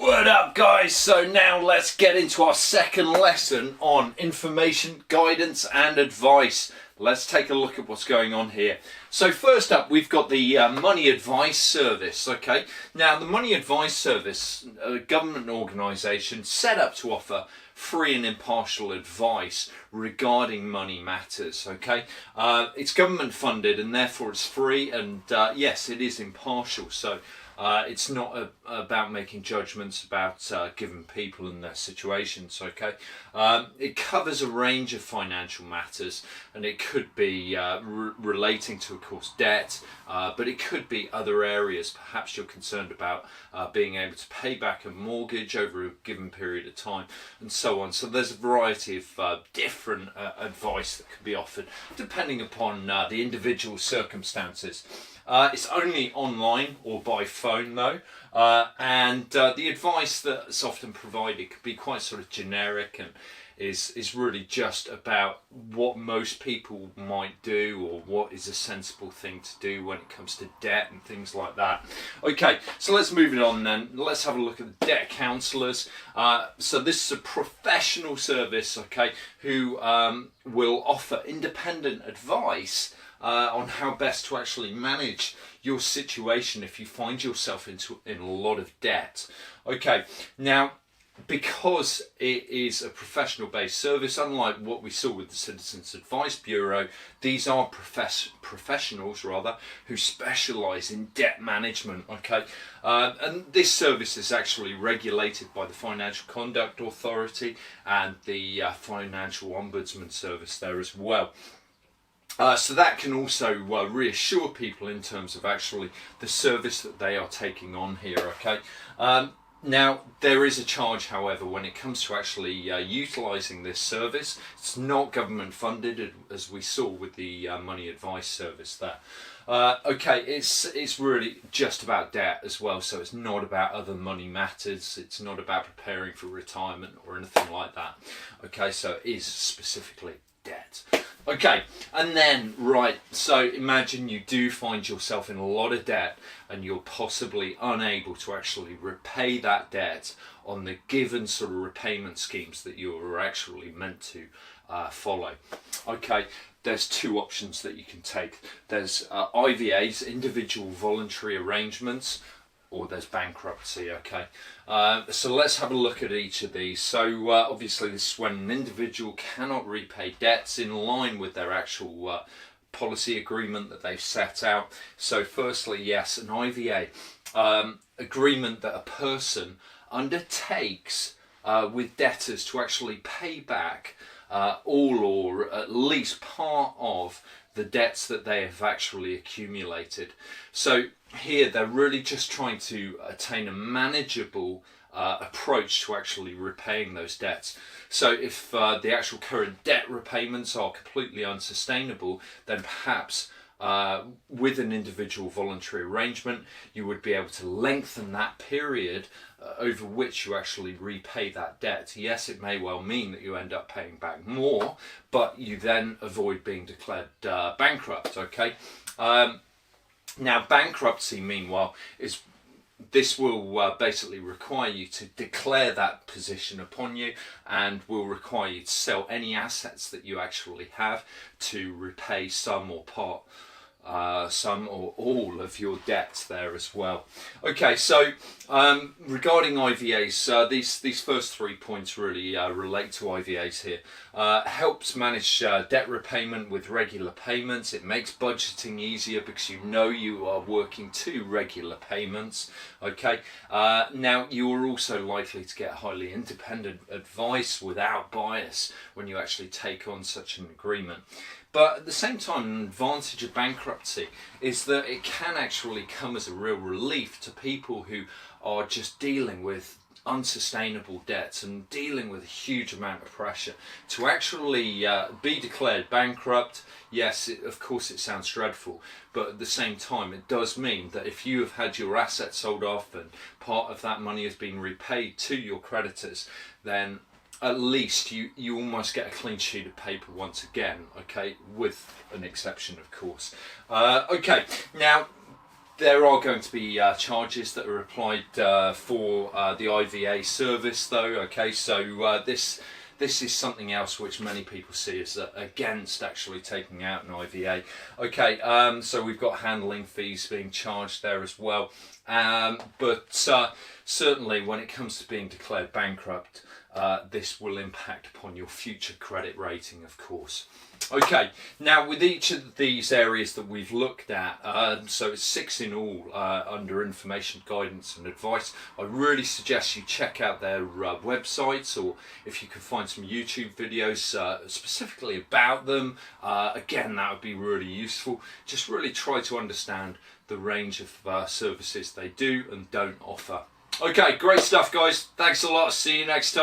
What up, guys? So now let's get into our second lesson on information, guidance and advice. Let's take a look at what's going on here. So first up, we've got the Money Advice Service. Okay, now the Money Advice Service, a government organisation set up to offer free and impartial advice regarding money matters. Okay, it's government funded and therefore it's free, and yes, it is impartial. So it's not about making judgments about given people and their situations. Okay, it covers a range of financial matters, and it could be relating to, of course, debt, but it could be other areas. Perhaps you're concerned about being able to pay back a mortgage over a given period of time, and so on. So there's a variety of different advice that can be offered depending upon the individual circumstances. It's only online or by phone though, and the advice that's often provided can be quite sort of generic and is really just about what most people might do or what is a sensible thing to do when it comes to debt and things like that. Okay, so let's move it on then. Let's have a look at the debt counsellors. So this is a professional service, okay, who will offer independent advice on how best to actually manage your situation if you find yourself in a lot of debt. Okay, now because it is a professional based service, unlike what we saw with the Citizens Advice Bureau, these are professionals rather who specialise in debt management. Okay, and this service is actually regulated by the Financial Conduct Authority and the Financial Ombudsman Service there as well. So that can also reassure people in terms of actually the service that they are taking on here. Okay, now there is a charge, however, when it comes to actually utilising this service. It's not government funded, as we saw with the Money Advice Service there. Okay, it's really just about debt as well, so it's not about other money matters, it's not about preparing for retirement or anything like that. Okay, so it is specifically debt. Okay, and then, right, so imagine you do find yourself in a lot of debt and you're possibly unable to actually repay that debt on the given sort of repayment schemes that you're actually meant to follow. Okay, there's two options that you can take. There's IVAs, individual voluntary arrangements, or there's bankruptcy. Okay, so let's have a look at each of these. So obviously this is when an individual cannot repay debts in line with their actual policy agreement that they've set out. So firstly, yes, an IVA, agreement that a person undertakes with debtors to actually pay back all or at least part of the debts that they have actually accumulated. So here they're really just trying to attain a manageable approach to actually repaying those debts. So if the actual current debt repayments are completely unsustainable, then perhaps with an individual voluntary arrangement you would be able to lengthen that period over which you actually repay that debt. Yes, it may well mean that you end up paying back more, but you then avoid being declared bankrupt. Okay, now bankruptcy, meanwhile, this will basically require you to declare that position upon you and will require you to sell any assets that you actually have to repay some or part, some or all of your debts there as well. Okay, so regarding IVAs, these first 3 points really relate to IVAs here. Helps manage debt repayment with regular payments. It makes budgeting easier because you know you are working to regular payments. Okay, now you are also likely to get highly independent advice without bias when you actually take on such an agreement. But at the same time, an advantage of bankruptcy is that it can actually come as a real relief to people who are just dealing with unsustainable debts and dealing with a huge amount of pressure to actually be declared bankrupt. Yes, of course it sounds dreadful, but at the same time it does mean that if you have had your assets sold off and part of that money has been repaid to your creditors, then at least you almost get a clean sheet of paper once again. Okay, with an exception of course. Okay, now There are going to be charges that are applied for the IVA service though, okay, so this is something else which many people see as against actually taking out an IVA. Okay, so we've got handling fees being charged there as well, but certainly when it comes to being declared bankrupt, this will impact upon your future credit rating, of course. Okay, now with each of these areas that we've looked at, so it's 6 in all under information, guidance and advice, I really suggest you check out their websites, or if you can find some YouTube videos specifically about them, again, that would be really useful. Just really try to understand the range of services they do and don't offer. Okay, great stuff guys, thanks a lot, see you next time.